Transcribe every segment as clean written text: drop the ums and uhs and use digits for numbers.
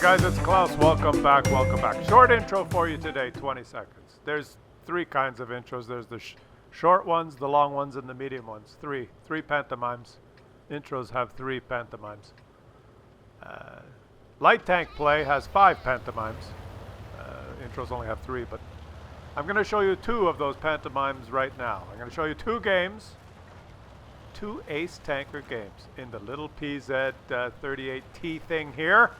guys, it's Klaus. Welcome back, welcome back. Short intro for you today, 20 seconds. There's three kinds of intros. There's the short ones, the long ones, and the medium ones. Three pantomimes. Intros have three pantomimes. Light tank play has 5 pantomimes. Intros only have 3, but I'm going to show you 2 of those pantomimes right now. I'm going to show you 2 games, 2 ace tanker games in the little PZ 38T thing here.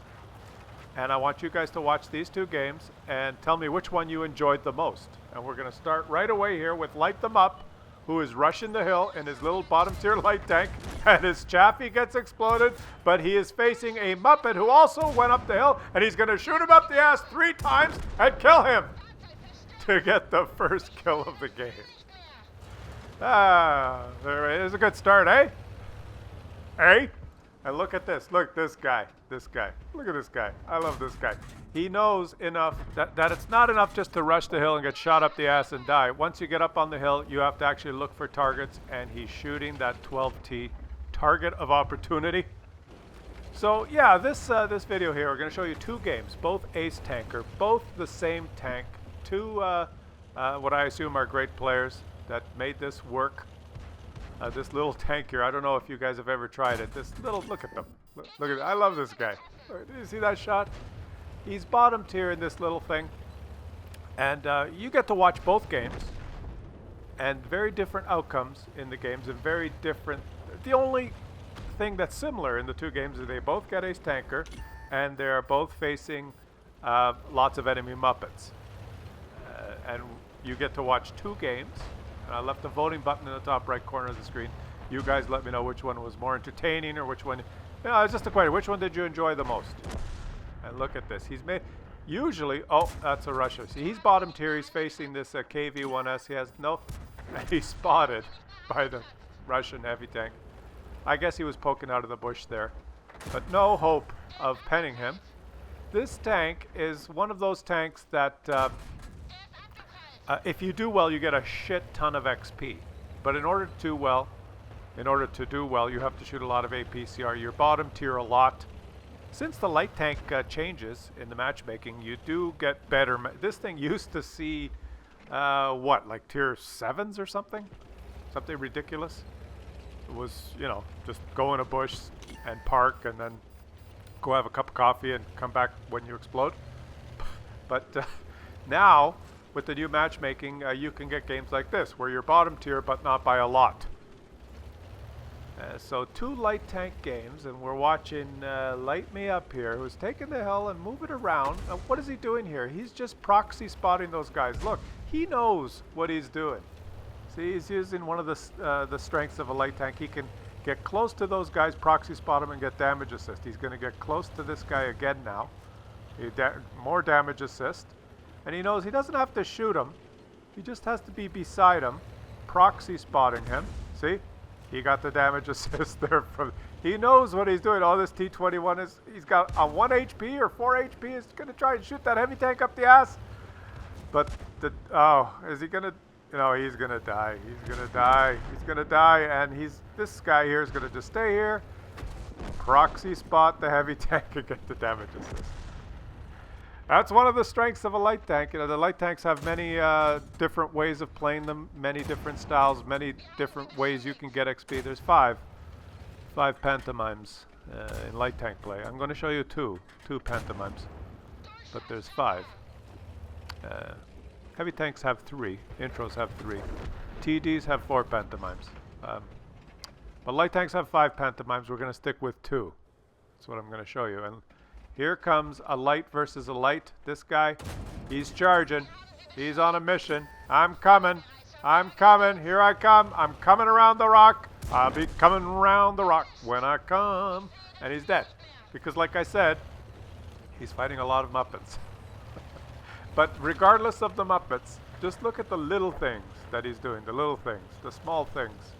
And I want you guys to watch these 2 games and tell me which one you enjoyed the most. And we're going to start right away here with Light Them Up, who is rushing the hill in his little bottom tier light tank, and his chaffee gets exploded, but he is facing a Muppet who also went up the hill, and he's going to shoot him up the ass 3 times and kill him to get the first kill of the game. There is a good start, eh? Eh? And look at this. Look, this guy. Look at this guy. I love this guy. He knows enough that it's not enough just to rush the hill and get shot up the ass and die. Once you get up on the hill, you have to actually look for targets, and he's shooting that 12T target of opportunity. So yeah, this video here, we're going to show you 2 games, both ace tanker, both the same tank. 2 what I assume are great players that made this work. This little tank here, I don't know if you guys have ever tried it. This little, look at them. Look at it. I love this guy. Did you see that shot? He's bottom tier in this little thing. And you get to watch both games. And very different outcomes in the games and very different. The only thing that's similar in the 2 games is they both get ace tanker and they're both facing lots of enemy Muppets. And you get to watch 2 games. I left the voting button in the top right corner of the screen. You guys let me know which one was more entertaining or which one. It's just a question. Which one did you enjoy the most? And look at this. He's made. Usually, oh, that's a Russia. See, he's bottom tier. He's facing this KV-1S. He has no. He's spotted by the Russian heavy tank. I guess he was poking out of the bush there, but no hope of penning him. This tank is one of those tanks that. If you do well, you get a shit ton of XP. But in order to do well, you have to shoot a lot of APCR. You're bottom tier a lot. Since the light tank changes in the matchmaking, you do get better. This thing used to see, what, like tier 7s or something? Something ridiculous. It was, you know, just go in a bush and park and then go have a cup of coffee and come back when you explode. But now, with the new matchmaking, you can get games like this, where you're bottom tier, but not by a lot. So 2 light tank games, and we're watching Light Me Up here, who's taking the hill and moving around. Now, what is he doing here? He's just proxy spotting those guys. Look, he knows what he's doing. See, he's using one of the strengths of a light tank. He can get close to those guys, proxy spot them, and get damage assist. He's going to get close to this guy again now. More damage assist. And he knows he doesn't have to shoot him. He just has to be beside him, proxy spotting him. See? He got the damage assist there. He knows what he's doing. Oh, this T-21 he's got a 1 HP or 4 HP. He's going to try and shoot that heavy tank up the ass. But, is he going to, he's going to die. He's going to die. He's going to die. And this guy here is going to just stay here, proxy spot the heavy tank and get the damage assist. That's one of the strengths of a light tank. The light tanks have many different ways of playing them, many different styles, many different ways you can get XP. There's 5 pantomimes in light tank play. I'm going to show you 2 pantomimes, but there's 5. Heavy tanks have 3. Intros have 3. TDs have 4 pantomimes. But light tanks have 5 pantomimes. We're going to stick with 2. That's what I'm going to show you. And here comes a light versus a light. This guy, he's charging. He's on a mission. I'm coming. Here I come. I'm coming around the rock. I'll be coming around the rock when I come. And he's dead. Because like I said, he's fighting a lot of Muppets. But regardless of the Muppets, just look at the little things that he's doing. The little things. The small things.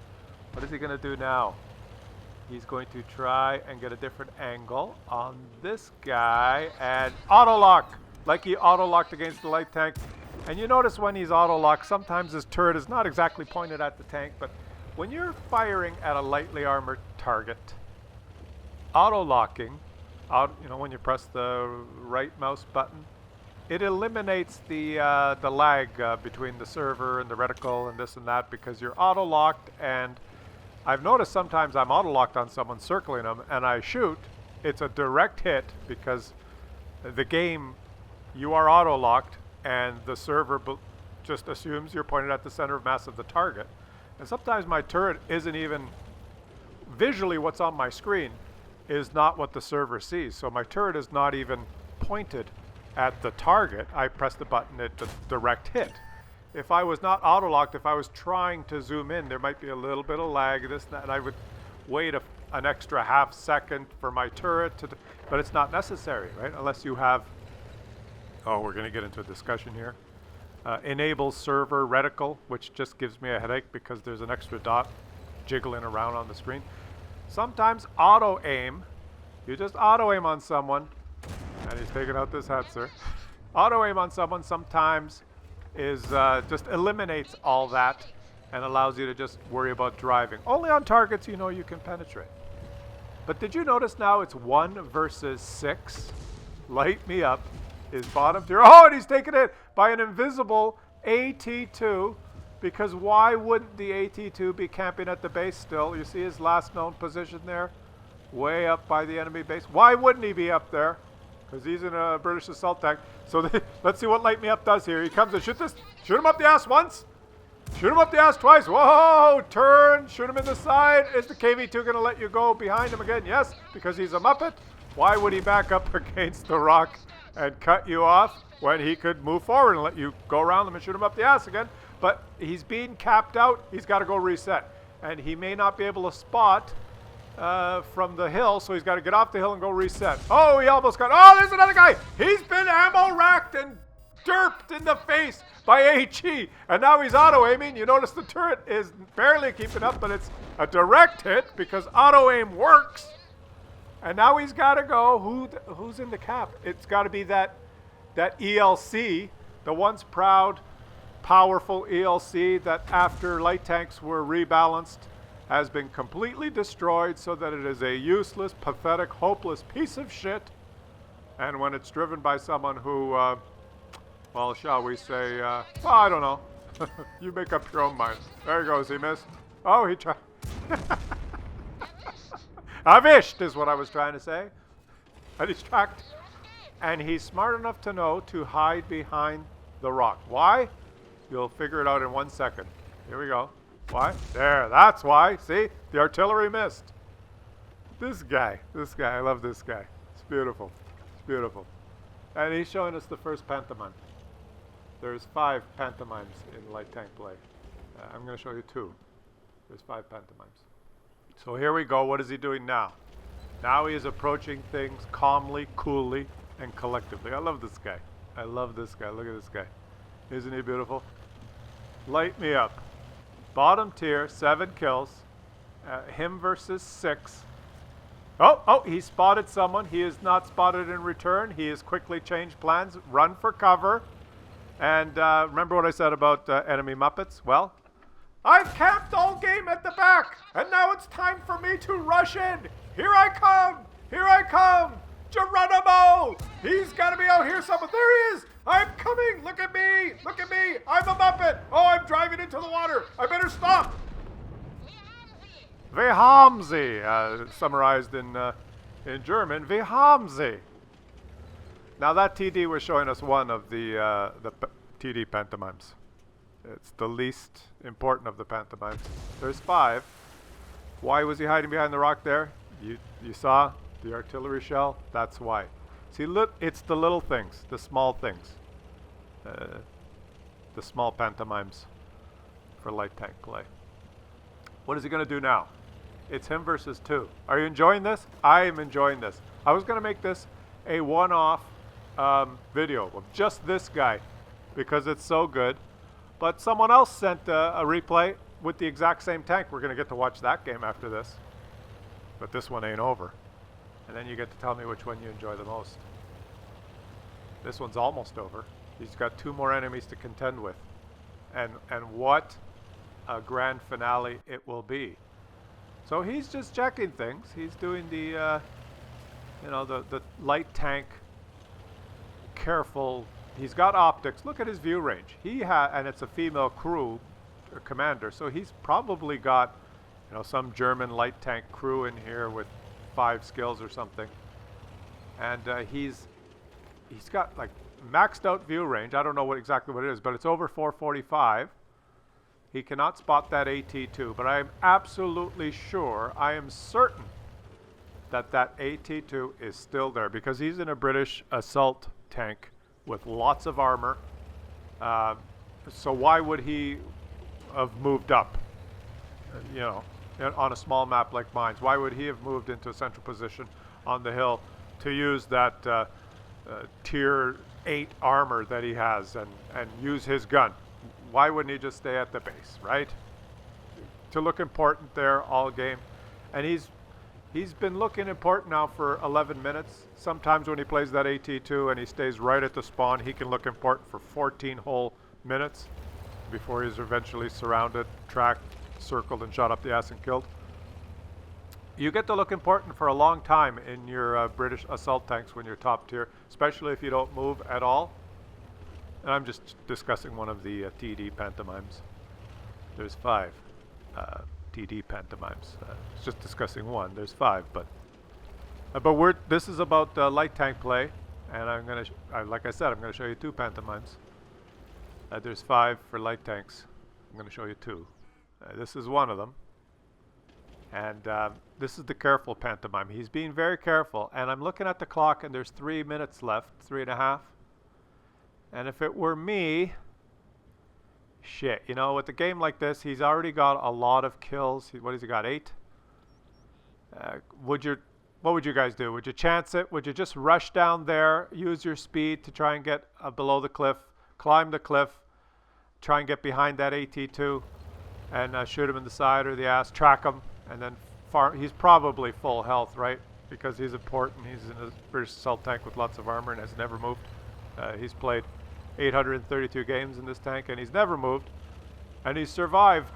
What is he going to do now? He's going to try and get a different angle on this guy and auto-lock, like he auto-locked against the light tank. And you notice when he's auto-locked, sometimes his turret is not exactly pointed at the tank, but when you're firing at a lightly armored target, auto-locking when you press the right mouse button, it eliminates the lag between the server and the reticle and this and that, because you're auto locked. And I've noticed sometimes I'm auto locked on someone, circling them, and I shoot. It's a direct hit because the game, you are auto locked, and the server just assumes you're pointed at the center of mass of the target. And sometimes my turret isn't even visually, what's on my screen is not what the server sees. So my turret is not even pointed at the target. I press the button, it's a direct hit. If I was not auto-locked, if I was trying to zoom in, there might be a little bit of lag, this and that, and I would wait an extra half second for my turret to, but it's not necessary, right? Unless you have, we're going to get into a discussion here. Enables server reticle, which just gives me a headache because there's an extra dot jiggling around on the screen. Sometimes auto aim, you just auto aim on someone, and he's taking out this hat, sir. Auto aim on someone sometimes is just eliminates all that and allows you to just worry about driving. Only on targets you know you can penetrate. But did you notice now it's 1 versus 6? Light me up is bottom tier. Oh, and he's taken it by an invisible AT2. Because why wouldn't the AT2 be camping at the base still? You see his last known position there? Way up by the enemy base. Why wouldn't he be up there? Because he's in a British assault tank. So let's see what Light Me Up does here. He comes and shoot him up the ass once. Shoot him up the ass twice. Whoa, turn, shoot him in the side. Is the KV2 going to let you go behind him again? Yes, because he's a Muppet. Why would he back up against the rock and cut you off when he could move forward and let you go around them and shoot him up the ass again? But he's being capped out. He's got to go reset. And he may not be able to spot from the hill, so he's got to get off the hill and go reset. Oh, he almost got... Oh, there's another guy. He's been ammo racked and derped in the face by HE. And now he's auto-aiming. You notice the turret is barely keeping up, but it's a direct hit because auto-aim works. And now he's got to go. Who's in the cap? It's got to be that ELC, the once proud, powerful ELC that after light tanks were rebalanced has been completely destroyed so that it is a useless, pathetic, hopeless piece of shit. And when it's driven by someone who, well, shall we say, well, I don't know. You make up your own mind. There he goes, he missed. Oh, he tried. Avished is what I was trying to say. And he's tracked. And he's smart enough to know to hide behind the rock. Why? You'll figure it out in 1 second. Here we go. Why? There, that's why. See? The artillery missed. This guy, I love this guy. It's beautiful. It's beautiful. And he's showing us the first pantomime. There's 5 pantomimes in light tank play. I'm going to show you 2. There's 5 pantomimes. So here we go. What is he doing now? Now he is approaching things calmly, coolly, and collectively. I love this guy. I love this guy. Look at this guy. Isn't he beautiful? Light me up. Bottom tier, 7 kills. Him versus 6. Oh, he spotted someone. He is not spotted in return. He has quickly changed plans. Run for cover. And remember what I said about enemy Muppets? Well, I've camped all game at the back. And now it's time for me to rush in. Here I come. Here I come. Geronimo! He's got to be out here somewhere. There he is! I'm coming! Look at me! Look at me! I'm a Muppet! Oh, I'm driving into the water! I better stop! Wir haben sie! Summarized in German, wir haben sie! Now that TD was showing us one of the TD pantomimes. It's the least important of the pantomimes. There's 5. Why was he hiding behind the rock there? You saw? The artillery shell, that's why. See, look, it's the little things, the small things. The small pantomimes for light tank play. What is he going to do now? It's him versus 2. Are you enjoying this? I am enjoying this. I was going to make this a one-off video of just this guy because it's so good. But someone else sent a replay with the exact same tank. We're going to get to watch that game after this. But this one ain't over. And then you get to tell me which one you enjoy the most. This one's almost over. He's got 2 more enemies to contend with. And what a grand finale it will be. So he's just checking things. He's doing the You know, the light tank, careful. He's got optics. Look at his view range. And it's a female crew or commander, so he's probably got, you know, some German light tank crew in here with 5 skills or something. And he's got like maxed out view range. I don't know exactly what it is, but it's over 445. He cannot spot that AT2, but I am absolutely sure, I am certain that AT2 is still there because he's in a British assault tank with lots of armor. So why would he have moved up, you know, on a small map like mine? Why would he have moved into a central position on the hill to use that tier 8 armor that he has and use his gun? Why wouldn't he just stay at the base, right? To look important there all game. And he's been looking important now for 11 minutes. Sometimes when he plays that AT2 and he stays right at the spawn, he can look important for 14 whole minutes before he's eventually surrounded, tracked, circled, and shot up the ass and killed. You get to look important for a long time in your British assault tanks when you're top tier, especially if you don't move at all. And I'm just discussing one of the TD pantomimes. There's 5 TD pantomimes. It's just discussing one. There's 5, but this is about light tank play, and I'm gonna, like I said, I'm gonna show you 2 pantomimes. There's 5 for light tanks. I'm gonna show you 2. This is one of them, and this is the careful pantomime. He's being very careful, and I'm looking at the clock, and there's 3 minutes left, 3.5. And if it were me, shit, you know, with a game like this, he's already got a lot of kills. What has he got, 8? What would you guys do? Would you chance it? Would you just rush down there, use your speed to try and get below the cliff, climb the cliff, try and get behind that AT2, and shoot him in the side or the ass, track him, and then he's probably full health, right? Because he's important. He's in a British assault tank with lots of armor and has never moved. He's played 832 games in this tank, and he's never moved, and he's survived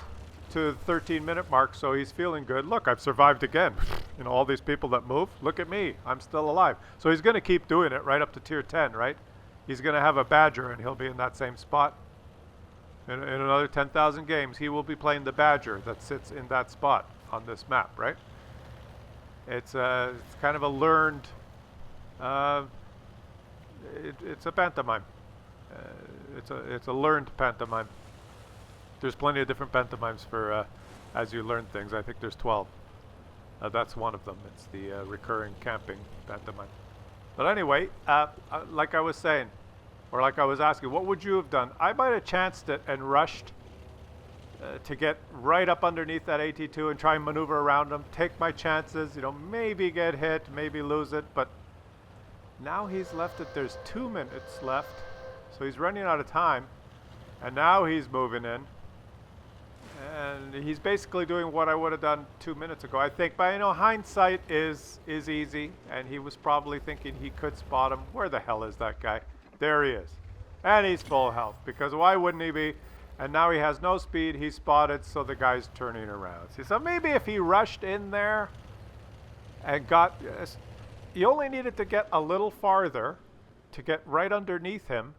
to the 13-minute mark, so he's feeling good. Look, I've survived again. You know, all these people that move, look at me, I'm still alive. So he's going to keep doing it right up to tier 10, right? He's going to have a Badger, and he'll be in that same spot. In another 10,000 games, he will be playing the Badger that sits in that spot on this map, right? It's kind of a learned, it's a pantomime. It's a learned pantomime. There's plenty of different pantomimes for as you learn things. I think there's 12. That's one of them. It's the recurring camping pantomime. But anyway, like I was saying, or like I was asking, what would you have done? I might have chanced it and rushed to get right up underneath that AT2 and try and maneuver around him, take my chances, you know, maybe get hit, maybe lose it, but now he's left it. There's 2 minutes left. So he's running out of time, and now he's moving in, and he's basically doing what I would have done 2 minutes ago, I think. But you know, hindsight is easy, and he was probably thinking he could spot him. Where the hell is that guy? There he is, and he's full health, because why wouldn't he be? And now he has no speed. He's spotted, so the guy's turning around. See, so maybe if he rushed in there and got, you only needed to get a little farther to get right underneath him.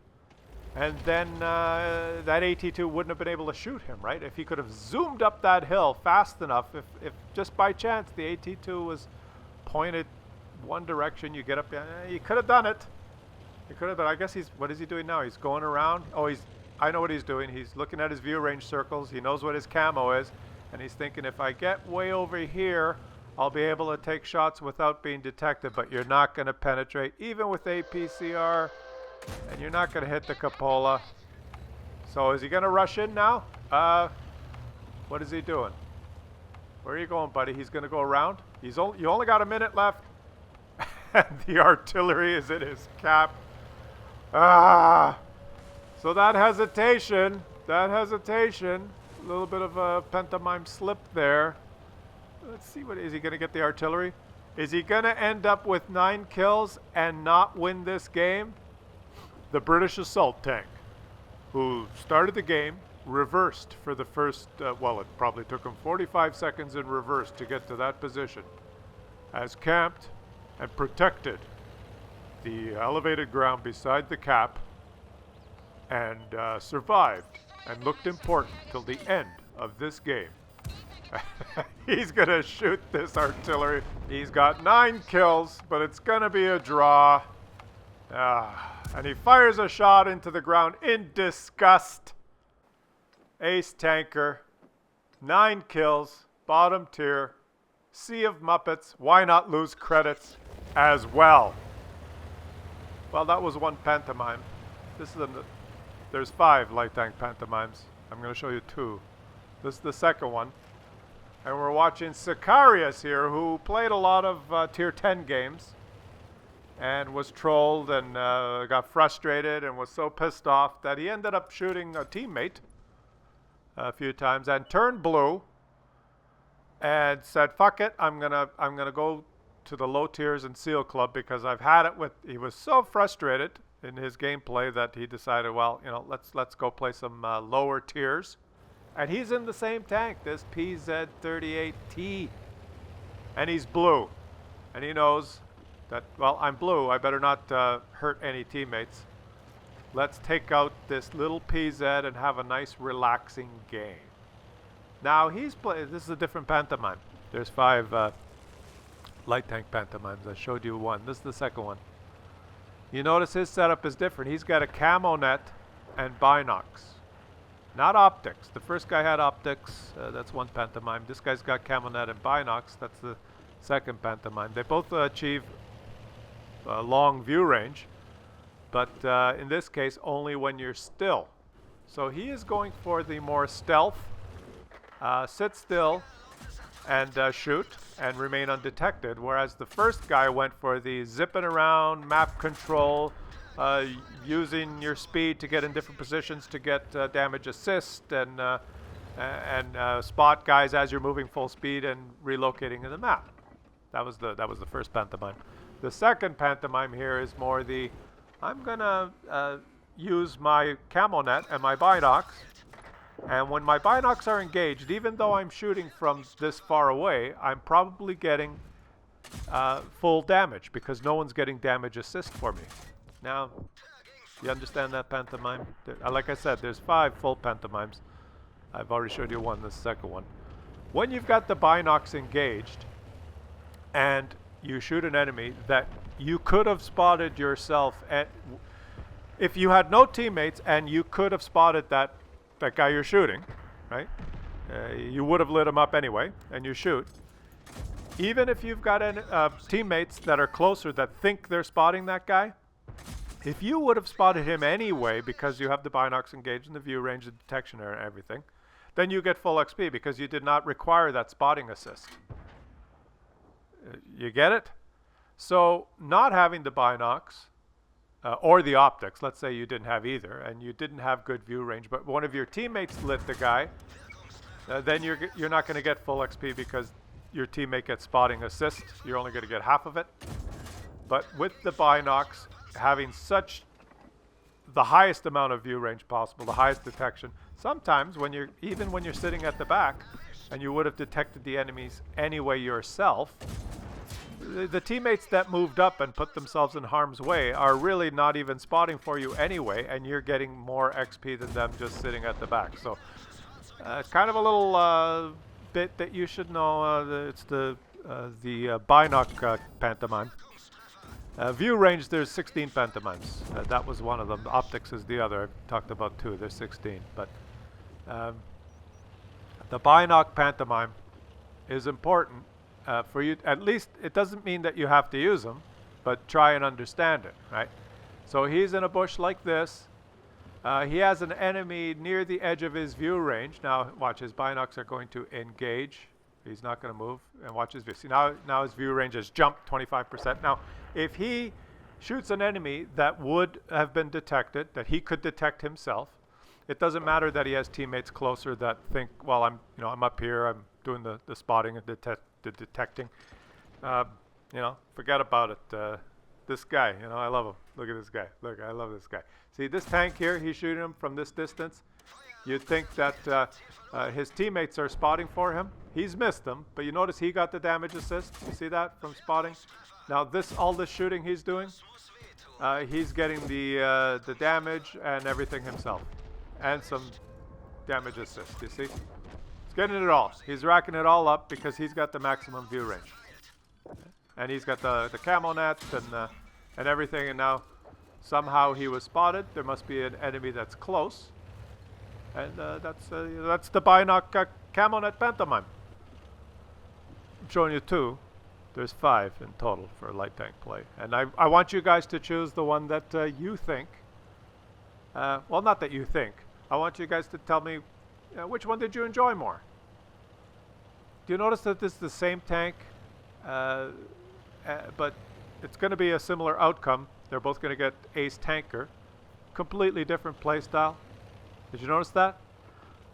And then that AT2 wouldn't have been able to shoot him, right? If he could have zoomed up that hill fast enough, if just by chance the AT2 was pointed one direction, you get up there, you could have done it. You could have done. I guess what is he doing now? He's going around. Oh, I know what he's doing. He's looking at his view range circles. He knows what his camo is, and he's thinking, if I get way over here, I'll be able to take shots without being detected. But you're not going to penetrate, even with APCR. And you're not going to hit the cupola. So is he going to rush in now? What is he doing? Where are you going, buddy? He's going to go around? You only got a minute left. And the artillery is in his cap. So that hesitation, a little bit of a pantomime slip there. Let's see, is he going to get the artillery? Is he going to end up with 9 kills and not win this game? The British assault tank, who started the game, reversed for the first, well, it probably took him 45 seconds in reverse to get to that position, has camped, and protected the elevated ground beside the cap and survived and looked important till the end of this game. He's gonna shoot this artillery. He's got 9 kills, but it's gonna be a draw. And he fires a shot into the ground in disgust. Ace tanker, 9 kills, bottom tier, sea of Muppets. Why not lose credits as well? Well, that was one pantomime. There's 5 light tank pantomimes. I'm going to show you 2. This is the second one. And we're watching Sicarius here, who played a lot of tier 10 games and was trolled and got frustrated and was so pissed off that he ended up shooting a teammate a few times and turned blue and said, fuck it, I'm gonna go to the low tiers and SEAL Club because I've had it with. He was so frustrated in his gameplay that he decided, well, you know, let's go play some lower tiers. And he's in the same tank, this PZ38T, and he's blue, and he knows that, well, I'm blue, I better not hurt any teammates. Let's take out this little PZ and have a nice relaxing game. Now this is a different pantomime. There's 5 light tank pantomimes. I showed you one. This is the second one. You notice his setup is different. He's got a camo net and binocs. Not optics. The first guy had optics. That's one pantomime. This guy's got camo net and binocs. That's the second pantomime. They both achieve long view range, but in this case only when you're still. So he is going for the more stealth, sit still and shoot and remain undetected, whereas the first guy went for the zipping around, map control, using your speed to get in different positions to get damage assist and spot guys as you're moving full speed and relocating in the map. That was the first pantomime. The second pantomime here is more the, I'm gonna use my camo net and my binocs, and when my binocs are engaged, even though I'm shooting from this far away, I'm probably getting full damage because no one's getting damage assist for me. Now, you understand that pantomime? Like I said, there's 5 full pantomimes. I've already showed you one, the second one. When you've got the binocs engaged and you shoot an enemy that you could have spotted yourself, and if you had no teammates and you could have spotted that guy you're shooting, right? You would have lit him up anyway, and you shoot. Even if you've got teammates that are closer that think they're spotting that guy, if you would have spotted him anyway because you have the binocs engaged in the view range, the detection and everything, then you get full XP because you did not require that spotting assist. You get it? So not having the binocs or the optics, let's say you didn't have either and you didn't have good view range, but one of your teammates lit the guy, then you're not going to get full XP because your teammate gets spotting assist. You're only going to get half of it. But with the binocs having the highest amount of view range possible, the highest detection, sometimes even when you're sitting at the back and you would have detected the enemies anyway yourself, the teammates that moved up and put themselves in harm's way are really not even spotting for you anyway, and you're getting more XP than them just sitting at the back. So it's kind of a little bit that you should know. It's the binoc pantomime. View range, there's 16 pantomimes. That was one of them. Optics is the other. I've talked about 2. There's 16. But the binoc pantomime is important for you. At least it doesn't mean that you have to use them, but try and understand it, right? So he's in a bush like this. He has an enemy near the edge of his view range. Now watch, his binocs are going to engage. He's not going to move, and watch his view. See, now his view range has jumped 25%. Now, if he shoots an enemy that would have been detected, that he could detect himself, it doesn't matter that he has teammates closer that think, well, I'm up here, I'm doing the spotting and the detecting. Forget about it. This guy, I love him. Look at this guy. Look, I love this guy. See this tank here? He's shooting him from this distance. You'd think that his teammates are spotting for him. He's missed them, but you notice he got the damage assist. You see that from spotting? Now all this shooting he's doing, he's getting the damage and everything himself. And some damage assist, you see? He's getting it all. He's racking it all up because he's got the maximum view range. And he's got the camo net and everything, and now somehow he was spotted. There must be an enemy that's close. And that's the Binoc camo net Pantomime. I'm showing you 2. There's 5 in total for light tank play. And I want you guys to choose the one that you think. Well, not that you think. I want you guys to tell me which one did you enjoy more. Do you notice that this is the same tank? But it's going to be a similar outcome. They're both going to get ace tanker. Completely different play style. Did you notice that?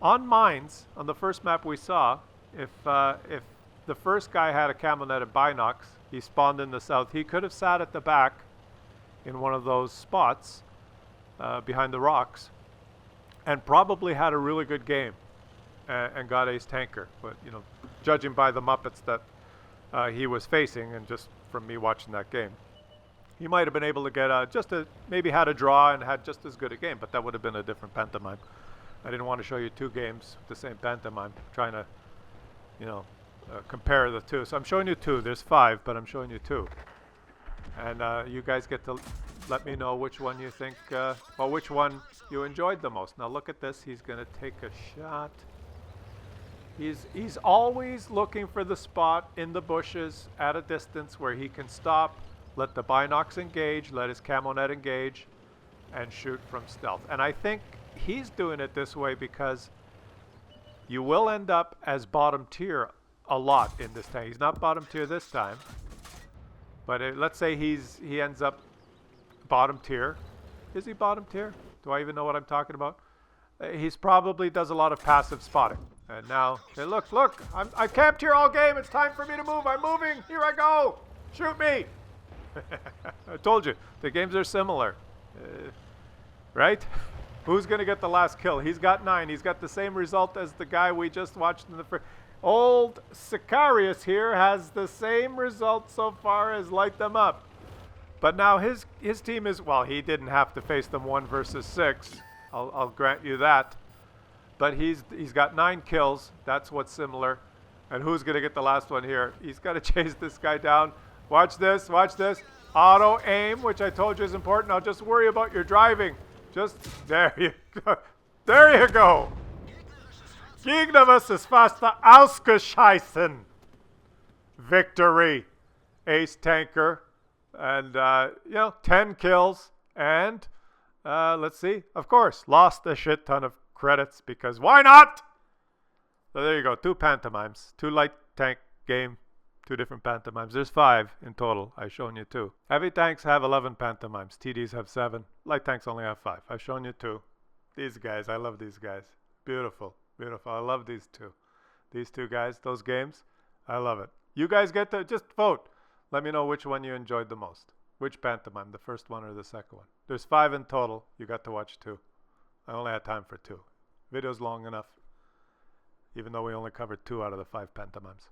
On mines, on the first map we saw, if the first guy had a camo net and binocs, he spawned in the south, he could have sat at the back in one of those spots behind the rocks and probably had a really good game and got ace tanker. But, you know, judging by the Muppets that he was facing and just from me watching that game, he might have been able to get maybe had a draw and had just as good a game, but that would have been a different Pantomime. I didn't want to show you 2 games with the same Pantomime, trying to, you know, compare the 2. So I'm showing you 2. There's 5, but I'm showing you 2. And you guys get to let me know which one you think, well, which one you enjoyed the most. Now look at this. He's going to take a shot. He's always looking for the spot in the bushes at a distance where he can stop, let the binocs engage, let his camo net engage, and shoot from stealth. And I think he's doing it this way because you will end up as bottom tier a lot in this tank. He's not bottom tier this time, but let's say he ends up bottom tier. Is he bottom tier? Do I even know what I'm talking about? He's probably does a lot of passive spotting. And now, hey, look, I camped here all game. It's time for me to move. I'm moving. Here I go. Shoot me. I told you, the games are similar. Right? Who's going to get the last kill? He's got 9. He's got the same result as the guy we just watched in the first. Old Sicarius here has the same result so far as light them up. But now his team is, well, he didn't have to face them 1 versus 6. I'll grant you that. But he's got 9 kills. That's what's similar. And who's going to get the last one here? He's got to chase this guy down. Watch this, watch this. Auto aim, which I told you is important. Now just worry about your driving. Just, there you go. There you go. Gegner ist fast ausgescheißen. Victory. Ace tanker. And, you know, 10 kills. And, let's see. Of course, lost a shit ton of credits because why not? So there you go. 2 pantomimes. 2 light tank game. 2 different pantomimes. There's 5 in total. I've shown you 2. Heavy tanks have 11 pantomimes. TDs have 7. Light tanks only have 5. I've shown you 2. These guys. I love these guys. Beautiful. Beautiful. I love these 2. These 2 guys. Those games. I love it. You guys get to just vote. Let me know which one you enjoyed the most. Which pantomime. The first one or the second one. There's 5 in total. You got to watch 2. I only had time for 2. Video's long enough. Even though we only covered 2 out of the 5 pantomimes.